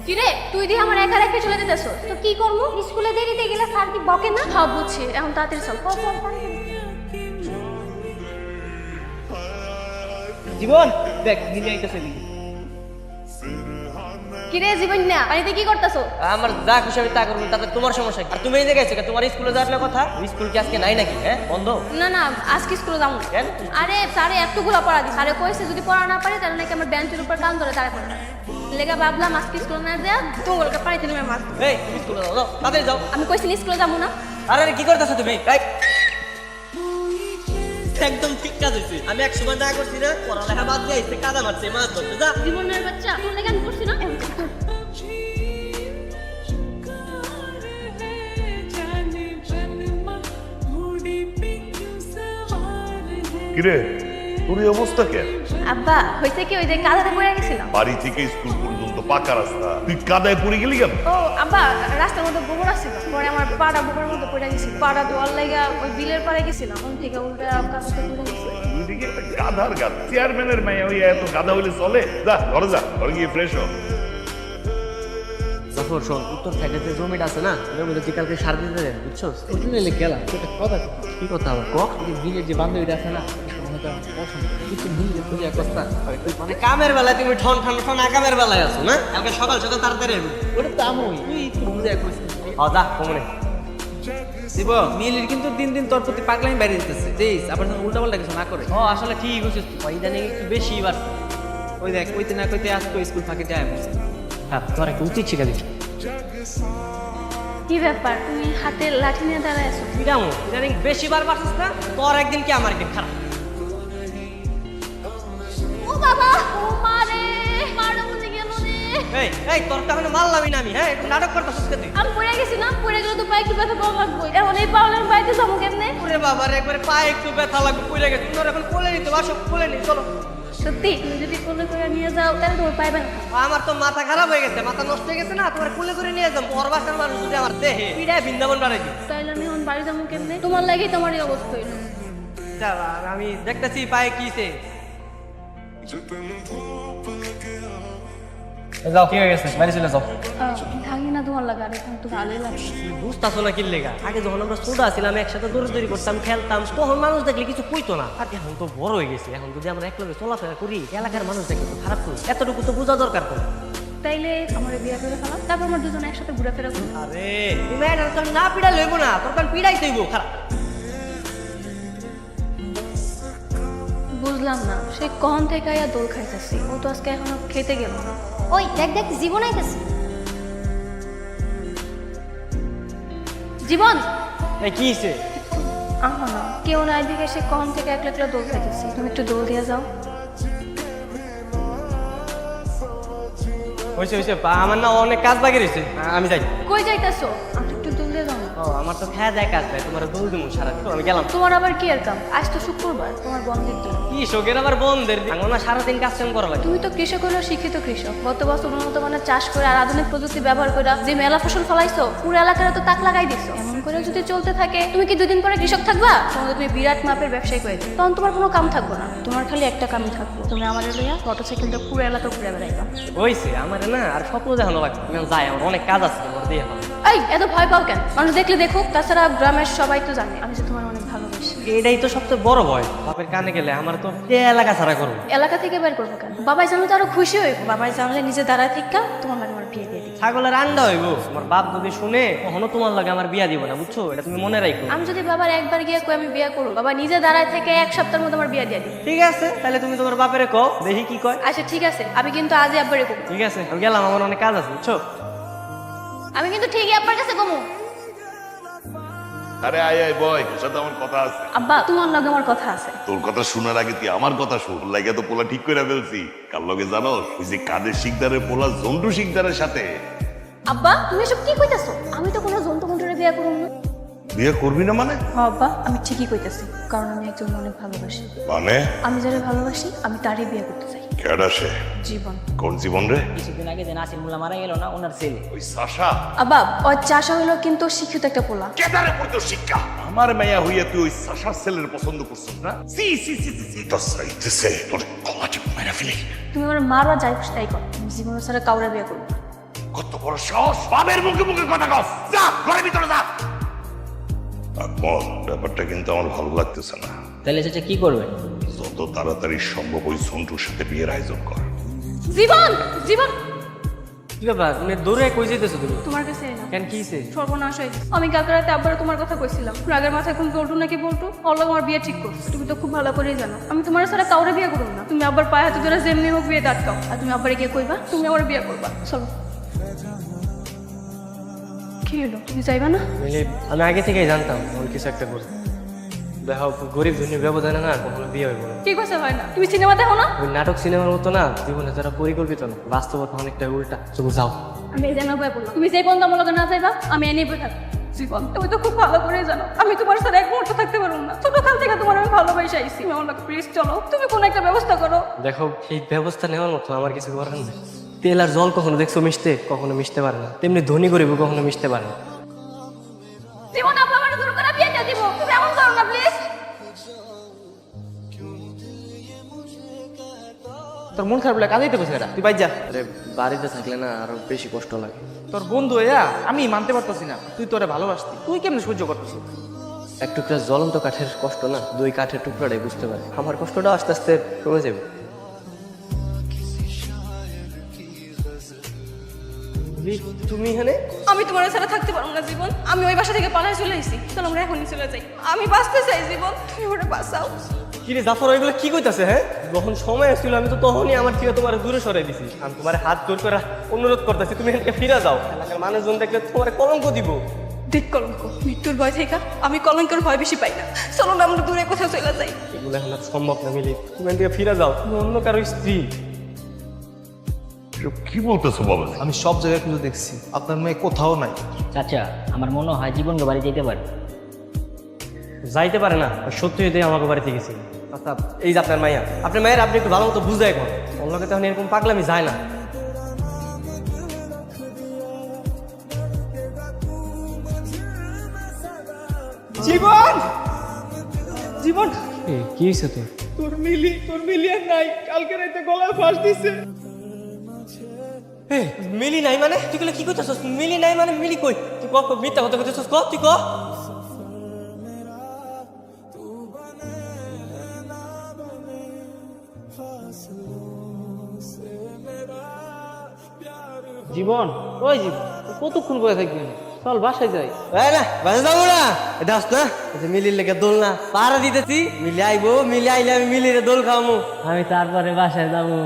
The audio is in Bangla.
কিরে তুই দিয়ে আমার একা রেখে চলে যেতেছ তো কি করবো? স্কুলে দেরিতে গেলে স্যার কি বকে না? হ্যাঁ বুঝছি, এখন তাড়াতাড়ি চল। জীবন দেখ নিজে আইতেছে। কিরে জীবন না বাড়িতে কি করতেছো? আমার যা খুশি আমি তা করবো, তাতে তোমার সমস্যা কি? আর তুমি এই জায়গায় আছো, তোমার স্কুলে যাওয়ার কথা? স্কুল কি আজকে নাই নাকি? হ্যাঁ বন্ধ? না না আজকে স্কুলে যাবো না। কেন? আরে স্যারে এতগুলো পড়া দিচ্ছে, আরে কইছে যদি পড়া না পারে তাহলে নাকি আমার বেঞ্চের উপর কান ধরে দাঁড়া পড়ে। লেগা ভাবলাম আজকে স্কুলে না যা তোমাকে পাড়াইতে নেমে মাছ। এই তুমি স্কুলে যাও, যাও তাড়াতাড়ি যাও। আমি কইছি স্কুলে যাবো না। আরে কি করতেছো তুমি? একদম ঠিক কাজ হয়েছে। আমি এক সময় না করছি না, পড়ালেখা বাদ দিয়ে আইসে কাদা মারছে, মাছ ধরতে যা। জীবনের বাচ্চা তোর লেগে আমি করছি না। কিরে তোর এই অবস্থা কেন? আব্বা হইছে কি ওই যে কাদাতে পড়ে গেছিলাম। বাড়ি থেকে স্কুল পর্যন্ত পাকা রাস্তা, তুই কাদায় পড়ে গেলি কেন? ও আব্বা রাস্তার মধ্যে গোবর আসছিল, পরে আমার পাড়া গোবরের মধ্যে পড়ে গেছিল। পাড়া দোয়ার লাগা ওই বিলের পাড়ে গেছিলাম, ওই থেকে উল্টা কাদাতে পড়ে গেছিল। ওইদিকে একটা গাধার গাধ, চেয়ারম্যানের মেয়ে ওই এত গাধা হইলে চলে? যা ঘরে যা, ঘরে গিয়ে ফ্রেশ হ। জাফর শোন, উত্তর সাইডে যে জমিটা আছে না, ওটার মধ্যে তুই কালকে সার দিতে দেন, বুঝছো? ওটা নিলে গেলাম সেটা কথা কি কথা আবার ক? বিলের যে বান্ধবীটা আছে না পছন্দ কিছু মিলে বুঝে কথা মানে কামের বেলায় তুমি ঠন ঠন ঠন আকামের বেলায় আছো না? কালকে সকাল সকাল তাড়াতাড়ি আসবো। ওটা তো আমই তুই একটু বুঝে করছিস। যা কমনে। শিব নীলের কিন্তু দিন দিন তোর প্রতি পাগলামি বাইরে দিতেছে যেইস আবার উল্টা পাল্টা কিছু না করে। আসলে ঠিক হয়েছিস, ইদানিং একটু বেশি বাড়ছে। ওই দেখ কইতে না কইতে আজকে স্কুল ফাঁকি যায় বসে। হ্যাঁ তোর একটা উচিত শিখা দিচ্ছি। কি ব্যাপার তুমি হাতে লাঠি নিয়ে দাঁড়ায় আছো? কিরামো ইদানিং বেশি বার বাড়ছিস না? তোর একদিন কি আমার একদিন খারাপ। ও বাবা ও মারে মারো বুঝে গেল রে। এই এই তোর তাহলে মারলামই না আমি। হ্যাঁ একটু নাটক করতেছিস কেন তুই? আমি পড়ে গেছি না, পড়ে গেলে তো পায়ে একটু ব্যথা পাওয়া লাগবে। এখন এই পাওয়ালে আমি বাড়িতে যাবো কেমনে? ওরে বাবা রে, একবারে পায়ে একটু ব্যথা লাগবে, পড়ে গেছে। তোর এখন কোলে নিতে আসো, কোলে নি চলো। সত্যি তুমি যদি কোলে করে নিয়ে যাও তাহলে তোমার পাইবে না। আমার তো মাথা খারাপ হয়ে গেছে, মাথা নষ্ট হয়ে গেছে না। তোমার কোলে করে নিয়ে যাবো। ওর বাসার মানুষ যদি আমার দেহে পিড়ায় বৃন্দাবন বাড়াই দিই। তাইলে আমি এখন বাড়ি যাবো কেমনে? তোমার লাগেই তোমার এই অবস্থা হইলো। আমি দেখতেছি পায়ে কিছে। যাও, কি হয়ে গেছে? বাড়ি চলে যাও। ভাঙি না তোমার লাগা, আর এখন তো ভালোই লাগছে। বুঝতেছো না কি লেগা? আগে যখন আমরা ছোট ছিলাম একসাথে দৌড়াদৌড়ি করতাম, খেলতাম, তখন মানুষ দেখলে কিছু কইতো না। আর এখন তো বড় হয়ে গেছে, এখন যদি আমরা একলগে চলাফেরা করি এলাকার মানুষ দেখলে তো খারাপ করি। এতটুকু তো বোঝা দরকার তো। তাইলে আমার বিয়ে করে ফেলাম, তারপর আমরা দুজনে একসাথে ঘুরে করবো। আরে তুমি এটা তো না পিড়াই লইব না, তোর কারণ পিড়াই তৈব খারাপ। বুঝলাম না সে কখন থেকে আয়া দোল খাইতেছি, ও তো আজকে এখনো খেতে গেল না। ওই দেখ দেখ জীবন আইতেছে। জীবন এই কি হইছে? আহা না কেউ না, এদিকে সে কখন থেকে একলা একলা দোল খাইতেছি। তুমি একটু দোল দিয়ে যাও। হইছে হইছে, আমার না অনেক কাজ বাকি রয়েছে, আমি যাই। কই যাইতেছো? আমি একটু দোল দিয়ে যাও না। আমার তো খেয়া দেয় কাজ নাই, তোমার দৌড় দিব সারা দিন। আমি গেলাম। তোমার আবার কি আর কাম? আজ তো শুক্রবার, তোমার বন্ধের দিন। কি শোকের আবার বন্ধের দিন? আমার না সারাদিন কাজ কাম করা লাগে। তুমি তো কৃষক হলেও শিক্ষিত কৃষক। গত বছর উন্নত মানের চাষ করে আর আধুনিক প্রযুক্তি ব্যবহার করে যে মেলা ফসল ফলাইছো, পুরো এলাকার তো তাক লাগাই দিছো। এমন করে যদি চলতে থাকে তুমি কি দুদিন পরে কৃষক থাকবা? তখন তুমি বিরাট মাপের ব্যবসায়ী করে দিবে, তখন তোমার কোনো কাম থাকবো না। তোমার খালি একটা কামই থাকবো, তুমি আমাদের লইয়া মোটরসাইকেলটা পুরো এলাকা ঘুরে বেড়াইবা। হইছে আমার না আর স্বপ্ন দেখানো লাগবে। আমি যাই, আমার অনেক কাজ আছে, আমার দিয়ে হবে। এই এত ভয় পাও কেন? মানুষ দেখলে দেখুক, তাছাড়া গ্রামের সবাই তো জানে আমি যে তোমার অনেক ভালোবাসি। এটাই তো সবচেয়ে বড় ভয়। বাপের কানে গেলে আমার তো এলাকা ছাড়া করবো। এলাকা থেকে বের করবো কেন? বাবাই জানলে তো আরো খুশি হইব। বাবাই জানলে নিজে দাঁড়ায় থেকে তোমার লাগে আমার বিয়ে দিয়ে দিই। ছাগলের আন্ডা হইব। আমার বাপ যদি শুনে কখনো তোমার লাগে আমার বিয়া দিব না, বুঝছো? এটা তুমি মনে রাখো। আমি যদি বাবার একবার গিয়ে কই আমি বিয়ে করবো, বাবা নিজে দাঁড়ায় থেকে এক সপ্তাহের মধ্যে আমার বিয়ে দিয়ে দিই। ঠিক আছে, তাহলে তুমি তোমার বাপেরে কও, দেখি কি কয়। আচ্ছা ঠিক আছে, আমি কিন্তু আজই আব্বারে কমু। ঠিক আছে, আমি গেলাম, আমার অনেক কাজ আছে, বুঝছো? আমি কিন্তু ঠিকই আব্বার কাছে কমু। আরে আয় আয় বয়, তোর সাথে আমার কথা আছে। আব্বা তোমার লগে আমার কথা আছে। তোর কথা শোনার আগে তুই আমার কথা শুন। লাগে তো পোলা ঠিক করে ফেলছি। কার লগে জানো? ওই যে কাদের শিকদারের পোলা জন্টু শিকদারের সাথে। আব্বা তুমি এসব কি কইতাছো? আমি তো কোনো জন্তু মন্টুরে বিয়ে করব না। বিয়ে করবি না মানে? বাবা আমি ঠিকই কইতেছি, কারণ আমি একজন অনেক ভালোবাসি। মানে আমি যারা ভালোবাসি আমি তারই বিয়ে করতে চাই। কেডা সে? জীবন। কোন জীবন রে? কিছুদিন আগে যে নাসির মোল্লা মারা গেল না, ওনার ছেলে। ওই সাশা? আবাব ওই চাষা হলো কিন্তু শিক্ষিত একটা পোলা। কেদারে পড়তো শিক্ষা। আমার মেয়া হইয়া তুই ওই সাশার ছেলের পছন্দ করছিস না? সি সি সি সি তো সাইতেছে তোর কলা চিপ মেরা ফেলি। তুমি আমার মারবা যাই খুশি তাই কর, আমি জীবন ছাড়া কাউরে বিয়ে করবো না। কত বড় সাহস! বাবের মুখে মুখে কথা কস। যা ঘরের ভিতরে যা। আকমল, ব্যাপারটা কিন্তু আমার ভালো লাগতেছে না। তাহলে চাচা কি করবেন? যত তাড়াতাড়ি সম্ভব ওই সন্টুর সাথে বিয়ের আয়োজন কর। জীবন জীবন কি ব্যাপার, তুমি দৌড়ে কই যেতেছো তুমি? তোমার কাছে এলাম। কেন কি হইছে? সর্বনাশ হয়ে গেছে। আমি কালকে রাতে আব্বার তোমার কথা কইছিলাম, রাগের মাথায় কোন বলটু নাকি বলটু অল্লাহ আমার বিয়ে ঠিক করছে। তুমি তো খুব ভালো করেই জানো আমি তোমার ছাড়া কাউরে বিয়ে করবো না। তুমি আব্বার পায়ে হাতে ধরে যেমনি হোক বিয়ে দাঁড়কাও, আর তুমি আব্বারে গিয়ে কইবা তুমি আমার বিয়ে করবা। চলো। কি হলো, তুমি যাইবা না? আমি আগে থেকেই জানতাম ওর কিছু একটা করছে। দেখো গরিব ধনী ব্যবধানে না কখনো বিয়ে হইব না। কি কথা হয় না? তুমি সিনেমা দেখো না? ওই নাটক সিনেমার মতো না, জীবনে যারা পরিকল্পিত না, বাস্তবতা অনেকটা উল্টা। তুমি যাও। আমি এই জানা বললাম তুমি যে বন্ধু আমার লগে না যাইবা আমি এনেই বই থাকবো। জীবন তুমি তো খুব ভালো করে জানো আমি তোমার সাথে এক মুহূর্ত থাকতে পারবো না। ছোটকাল থেকে তোমার আমি ভালোবাসা আইছি। তুমি আমার লগে প্লিজ চলো, তুমি কোনো একটা ব্যবস্থা করো। দেখো এই ব্যবস্থা নেওয়ার মতো আমার কিছু করার নেই। তেল আর জল কখনো দেখছো মিশতে, কখনো মিশতে পারে না। তেমনি ধনী গরিব কখনো মিশতে পারে না। জীবন আপা আমার দূর করে বিয়ে দিয়ে দিব, তুমি এমন করো না প্লিজ। তোর মন খারাপ লাগে কাঁদাইতে কইছে এটা, তুই বাইর যা। আরে বাড়িতে থাকলে না আরো বেশি কষ্ট লাগে। তোর বন্ধু এয়া আমি মানতে পারতেছি না, তুই তোরে ভালোবাসতি, তুই কেমনে সহ্য করতেছিস? এক টুকরা জ্বলন্ত কাঠের কষ্ট না দুই কাঠের টুকরাটাই বুঝতে পারে। আমার কষ্টটা আস্তে আস্তে কমে যাবে। তুমি এখানে? আমি তোমার ছাড়া থাকতে পারবো না জীবন। আমি ওই বাসা থেকে পালায় চলে এসেছি। চলো আমরা এখনই চলে যাই। আমি বাঁচতে চাই জীবন, তুমি ওটা বাঁচাও। কি রে জাফর, ওইগুলো কি কইতাছে? হ্যাঁ, যখন সময় আসছিল আমি তো তখনই আমার থেকে তোমার দূরে সরাই দিছি। আমি তোমার হাত জোর করে অনুরোধ করতেছি তুমি এখানে ফিরে যাও। এলাকার মানুষজন দেখলে তোমার কলঙ্ক দিব। দিক কলঙ্ক, মৃত্যুর ভয় থেকে আমি কলঙ্কের ভয় বেশি পাই না। চলো না আমরা দূরে কোথাও চলে যাই। এগুলো এখন আর সম্ভব না মিলি, তুমি এখান থেকে ফিরে যাও। তুমি অন্য কারো স্ত্রী। এসব কি বলতেছো বাবা? আমি সব জায়গায় খুঁজে দেখছি, আপনার মেয়ে কোথাও নাই। চাচা আমার মনে হয় জীবনকে বাড়ি যেতে পারে। যাইতে পারে না, সত্যি হইতে আমাকে বাড়িতে গেছি। আচ্ছা এই যে আপনার মাইয়া, আপনার মায়ের আপনি একটু ভালো মতো বুঝে এখন। অন্যকে তখন এরকম পাগলামি যায় না। জীবন, জীবন কি হয়েছে তোর? তোর মিলি আর নাই, কালকে রাতে গলায় ফাঁস দিছে। মিলি নাই মানে? তুই গুলো কি করতেছস? মিলি নাই মানে মিলি কই? তুই ক মিথ্যা কথা কইতেছস, ক তুই ক। জীবন, ওই জীবন কতক্ষণ বয়ে থাকবি? চল বাসায় যাই। এই না বাসে যাবো না, এটা আস না। যে মিলির লেগে দোল না পাহারা দিতেছি, মিলি আইবো, মিলি আইলে আমি মিলির দোল খাওয়ামু। আমি তারপরে বাসায় যাবো।